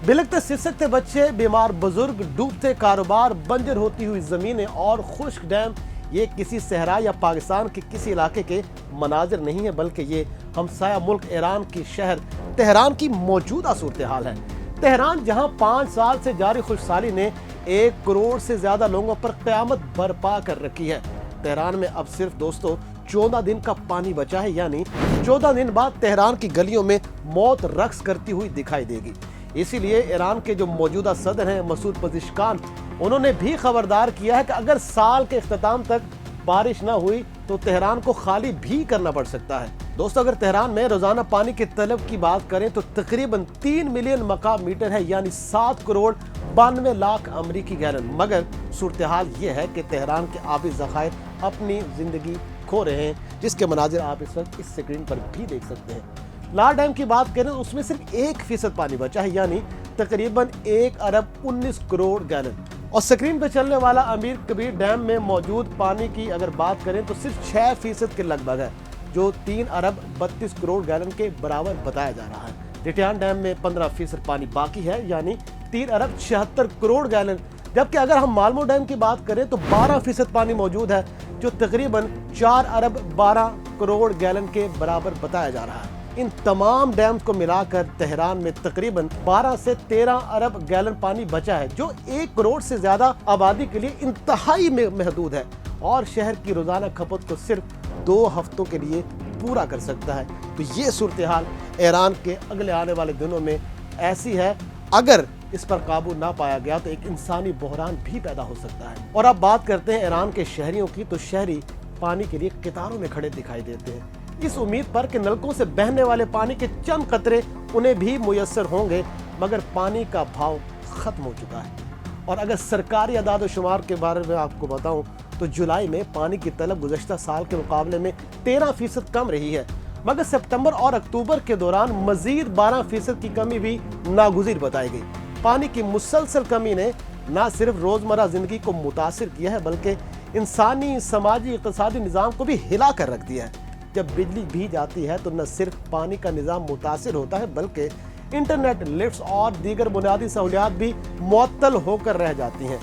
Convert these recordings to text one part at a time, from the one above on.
बिलखते सिसकते बच्चे, बीमार बुजुर्ग, डूबते कारोबार, बंजर होती हुई जमीनें और खुश्क डैम, ये किसी सहरा या पाकिस्तान के किसी इलाके के मनाजिर नहीं है, बल्कि ये हमसाया मुल्क ईरान की शहर तेहरान की मौजूदा सूरत हाल है। तेहरान जहां 5 साल से जारी खुशहाली ने 1 करोड़ से ज्यादा लोगों पर क़यामत बर्पा कर रखी है। तेहरान में अब सिर्फ दोस्तों 14 दिन का पानी बचा है, यानी 14 दिन बाद तेहरान की गलियों में मौत रक्स करती हुई दिखाई देगी। इसीलिए ईरान के जो मौजूदा सदर हैं मसूद पज़ेश्कियान, उन्होंने भी खबरदार किया है कि अगर साल के इख्तिताम तक बारिश ना हुई तो तेहरान को खाली भी करना पड़ सकता है। दोस्तों, अगर तेहरान में रोजाना पानी की तलब की बात करें तो तकरीबन 3 मिलियन मकाम मीटर है, यानी 7 करोड़ 92 लाख अमरीकी गैलन। मगर सूरत हाल ये है कि तेहरान के आबी ज़खायर अपनी जिंदगी खो रहे हैं, जिसके मनाजिर आप इस वक्त इस स्क्रीन पर भी देख सकते हैं। लार डैम की बात करें तो उसमें सिर्फ 1% पानी बचा है, यानी तकरीबन 1 अरब 19 करोड़ गैलन। और स्क्रीन पर चलने वाला अमीर कबीर डैम में मौजूद पानी की अगर बात करें तो सिर्फ 6% के लगभग है, जो 3 अरब 32 करोड़ गैलन के बराबर बताया जा रहा है। रिटियान डैम में 15% पानी बाकी है, यानी 3 अरब 76 करोड़ गैलन। जबकि अगर हम मालमो डैम की बात करें तो 12% पानी मौजूद है, जो तकरीबन 4 अरब 12 करोड़ गैलन के बराबर बताया जा रहा है। इन तमाम डैम को मिलाकर तेहरान में तकरीबन 12 से 13 अरब गैलन पानी बचा है, जो 1 करोड़ से ज्यादा आबादी के लिए इंतहाई महदूद है और शहर की रोजाना खपत को सिर्फ 2 हफ्तों के लिए पूरा कर सकता है। तो ये सूरत हाल ईरान के अगले आने वाले दिनों में ऐसी है, अगर इस पर काबू ना पाया गया तो एक इंसानी बहरान भी पैदा हो सकता है। और अब बात करते हैं ईरान के शहरियों की, तो शहरी पानी के लिए कतारों में खड़े दिखाई देते हैं, इस उम्मीद पर कि नलकों से बहने वाले पानी के चंद कतरे उन्हें भी मुयस्सर होंगे। मगर पानी का भाव खत्म हो चुका है। और अगर सरकारी अदाद शुमार के बारे में आपको बताऊं तो जुलाई में पानी की तलब गुज़श्ता साल के मुकाबले में 13% कम रही है, मगर सितंबर और अक्टूबर के दौरान मजीद 12% की कमी भी नागुज़ीर बताई गई। पानी की मुसलसल कमी ने न सिर्फ रोजमर्रा जिंदगी को मुतासिर किया है, बल्कि इंसानी, समाजी, इक़्तिसादी निज़ाम को भी हिला कर रख दिया है। जब बिजली भी जाती है तो न सिर्फ पानी का निज़ाम मुतासिर होता है, बल्कि इंटरनेट, लिफ्ट्स और दीगर बुनियादी सहूलियात भी मुअत्तल होकर रह जाती हैं।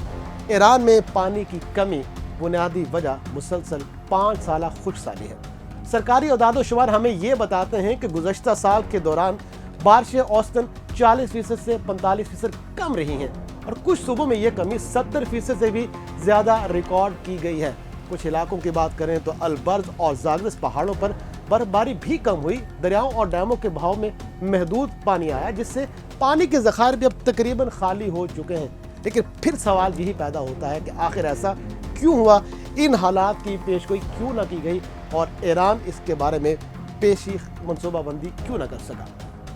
ईरान में पानी की कमी बुनियादी वजह मुसलसल 5 साला खुशहाली है। सरकारी अदाद शुमार हमें ये बताते हैं कि गुज़श्ता साल के दौरान बारिशें औसतन 40% से 45% कम रही हैं और कुछ सूबों में ये कमी 70% से भी ज़्यादा रिकॉर्ड की गई है। कुछ इलाकों की बात करें तो अलबर्ज और ज़ाग्रस पहाड़ों पर बर्फबारी भी कम हुई। दरियाओं और डैमों के बहाव में महदूद पानी आया, जिससे पानी के ज़खायर भी अब तकरीबन खाली हो चुके हैं। लेकिन फिर सवाल यही पैदा होता है कि आखिर ऐसा क्यों हुआ, इन हालात की पेशगोई क्यों ना की गई और ईरान इसके बारे में पेशी मनसूबाबंदी क्यों ना कर सका।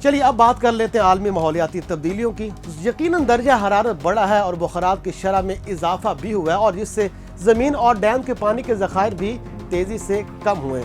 चलिए अब बात कर लेते हैं आलमी माहौलियाती तब्दीलियों की। यकीनन दर्जा हरारत बढ़ा है और बुखारात की शरह में इजाफा भी हुआ है, और जिससे ज़मीन और डैम के पानी के ज़खायर भी तेज़ी से कम हुए।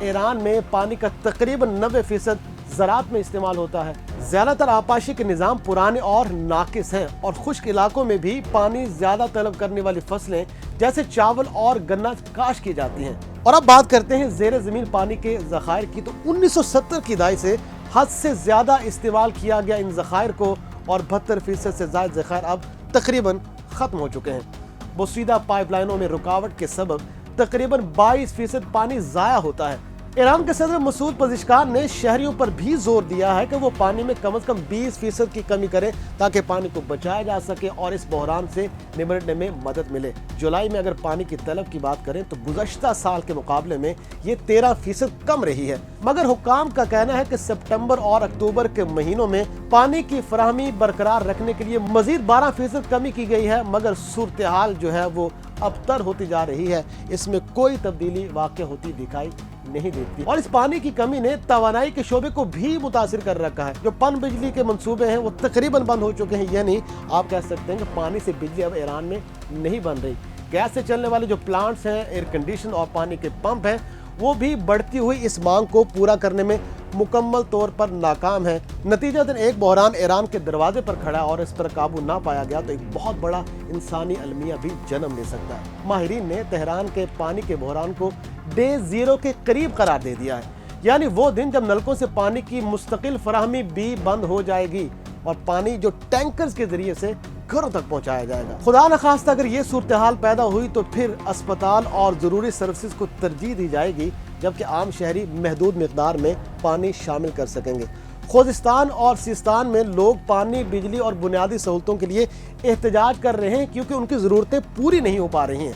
ईरान में पानी का तकरीबन 90% ज़राअत में इस्तेमाल होता है। ज़्यादातर आपाशी के निज़ाम पुराने और नाकिस हैं और खुश्क इलाकों में भी पानी ज़्यादा तलब करने वाली फसलें जैसे चावल और गन्ना काश की जाती हैं। और अब बात करते हैं ज़ेर ज़मीन पानी के ज़खायर की। तो 1970 की दहाई से हद से ज़्यादा इस्तेमाल किया गया इन ज़खायर को, और 72% से ज़ायद ज़खायर अब तकरीबन ख़त्म हो चुके हैं। बोसीदा पाइपलाइनों में रुकावट के सबब तकरीबन 22% पानी ज़ाया होता है। ईरान के सदर मसूद पज़ेश्कियान ने शहरियों पर भी जोर दिया है कि वो पानी में कम से कम 20% की कमी करें, ताकि पानी को बचाया जा सके और इस बहरान से निपटने में मदद मिले। जुलाई में अगर पानी की तलब की बात करें तो गुज़श्ता साल के मुकाबले में ये 13% कम रही है। मगर हुक्काम का कहना है कि सितंबर और अक्टूबर के महीनों में पानी की फराहमी बरकरार रखने के लिए मजीद 12% कमी की गई है, मगर सूरत हाल जो है वो अबतर होती जा रही है। इसमें कोई तब्दीली वाक़ई होती दिखाई नहीं देती। और इस पानी की कमी ने तवानाई के शोबे को भी मुतासिर कर रखा है। जो पन बिजली के मंसूबे हैं वो तकरीबन बंद हो चुके हैं, यानी आप कह सकते हैं कि पानी से बिजली अब ईरान में नहीं बन रही। गैस से चलने वाले जो प्लांट्स हैं, एयर कंडीशन और पानी के पंप हैं, वो भी बढ़ती हुई इस मांग को पूरा करने में मुकम्मल तौर पर नाकाम है। नतीजतन एक बहरान ईरान के दरवाजे पर खड़ा और इस पर काबू ना पाया गया तो एक बहुत बड़ा इंसानी अलमिया भी जन्म ले सकता है। माहिरीन ने तेहरान के पानी के बहरान को डे 0 के करीब करार दे दिया है, यानी वो दिन जब नलकों से पानी की मुस्तकिल फराहमी भी बंद हो जाएगी। اور پانی جو ٹینکرز کے ذریعے سے گھروں تک پہنچایا جائے گا۔ خدا نخواستہ اگر یہ صورتحال پیدا ہوئی تو پھر اسپتال اور ضروری سروسز کو ترجیح دی جائے گی، جبکہ عام شہری محدود مقدار میں پانی شامل کر سکیں گے۔ خوزستان اور سیستان میں لوگ پانی، بجلی اور بنیادی سہولتوں کے لیے احتجاج کر رہے ہیں کیونکہ ان کی ضرورتیں پوری نہیں ہو پا رہی ہیں۔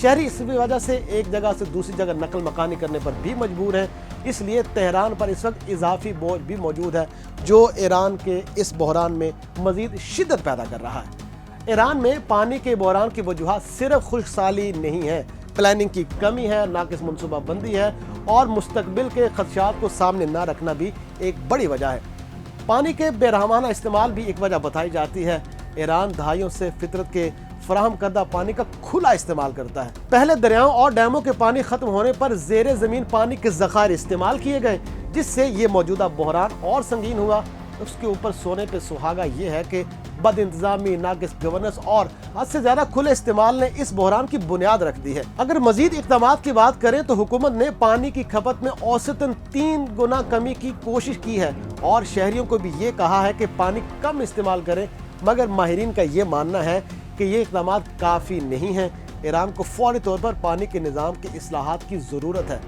شہری اس وجہ سے ایک جگہ سے دوسری جگہ نقل مکانی کرنے پر بھی مجبور ہیں۔ اس لیے تہران پر اس وقت اضافی بوجھ بھی موجود ہے جو ایران کے اس بحران میں مزید شدت پیدا کر رہا ہے۔ ایران میں پانی کے بحران کی وجوہات صرف خشک سالی نہیں ہے، پلاننگ کی کمی ہے، ناقص منصوبہ بندی ہے اور مستقبل کے خدشات کو سامنے نہ رکھنا بھی ایک بڑی وجہ ہے۔ پانی کے بے رحمانہ استعمال بھی ایک وجہ بتائی جاتی ہے۔ ایران دہائیوں سے فطرت کے فراہم کردہ پانی کا کھلا استعمال کرتا ہے۔ پہلے دریاؤں اور ڈیموں کے پانی ختم ہونے پر زیر زمین پانی کے ذخائر استعمال کیے گئے، جس سے یہ موجودہ بحران اور سنگین ہوا۔ اس کے اوپر سونے پہ سہاگا یہ ہے کہ بد انتظامی، ناقص گورننس اور حد سے زیادہ کھلے استعمال نے اس بحران کی بنیاد رکھ دی ہے۔ اگر مزید اقدامات کی بات کریں تو حکومت نے پانی کی کھپت میں اوسطاً 3 گنا کمی کی کوشش کی ہے اور شہریوں کو بھی یہ کہا ہے کہ پانی کم استعمال کریں، مگر ماہرین کا یہ ماننا ہے کہ یہ اقدامات کافی نہیں ہیں۔ ایران کو فوری طور پر پانی کے نظام کی اصلاحات کی ضرورت ہے،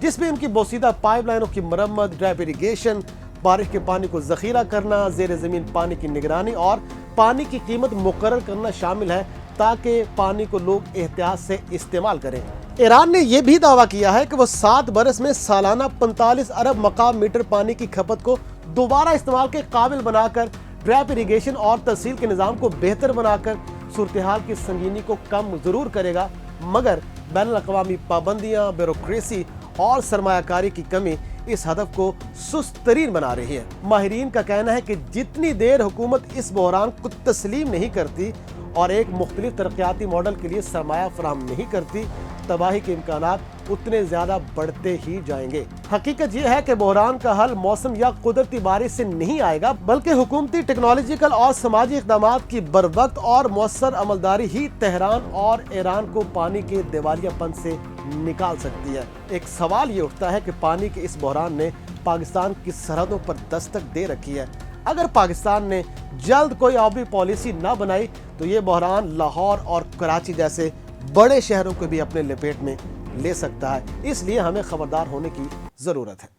جس میں ان کی بوسیدہ پائپ لائنوں کی مرمت، ڈرائپ اریگیشن، بارش کے پانی کو ذخیرہ کرنا، زیر زمین پانی کی نگرانی اور پانی کی قیمت مقرر کرنا شامل ہے تاکہ پانی کو لوگ احتیاط سے استعمال کریں۔ ایران نے یہ بھی دعویٰ کیا ہے کہ وہ 7 برس میں سالانہ 45 ارب مکعب میٹر پانی کی کھپت کو دوبارہ استعمال کے قابل بنا کر، ڈرائپ اریگیشن اور ترسیل کے نظام کو بہتر بنا کر صورتحال کی سنگینی کو کم ضرور کرے گا، مگر بین الاقوامی پابندیاں، بیوروکریسی اور سرمایہ کاری کی کمی اس ہدف کو سست ترین بنا رہی ہے۔ ماہرین کا کہنا ہے کہ جتنی دیر حکومت اس بحران کو تسلیم نہیں کرتی اور ایک مختلف ترقیاتی ماڈل کے لیے سرمایہ فراہم نہیں کرتی، تباہی کے امکانات اتنے زیادہ بڑھتے ہی جائیں گے۔ حقیقت یہ ہے کہ بحران کا حل موسم یا قدرتی بارش سے نہیں آئے گا، بلکہ حکومتی، ٹیکنالوجیکل اور سماجی اقدامات کی بروقت اور مؤثر عملداری ہی تہران اور ایران کو پانی کے دیوالیہ پن سے نکال سکتی ہے۔ ایک سوال یہ اٹھتا ہے کہ پانی کے اس بحران نے پاکستان کی سرحدوں پر دستک دے رکھی ہے۔ اگر پاکستان نے جلد کوئی آبی پالیسی نہ بنائی تو یہ بحران لاہور اور کراچی جیسے بڑے شہروں کو بھی اپنے لپیٹ میں لے سکتا ہے۔ اس لیے ہمیں خبردار ہونے کی ضرورت ہے۔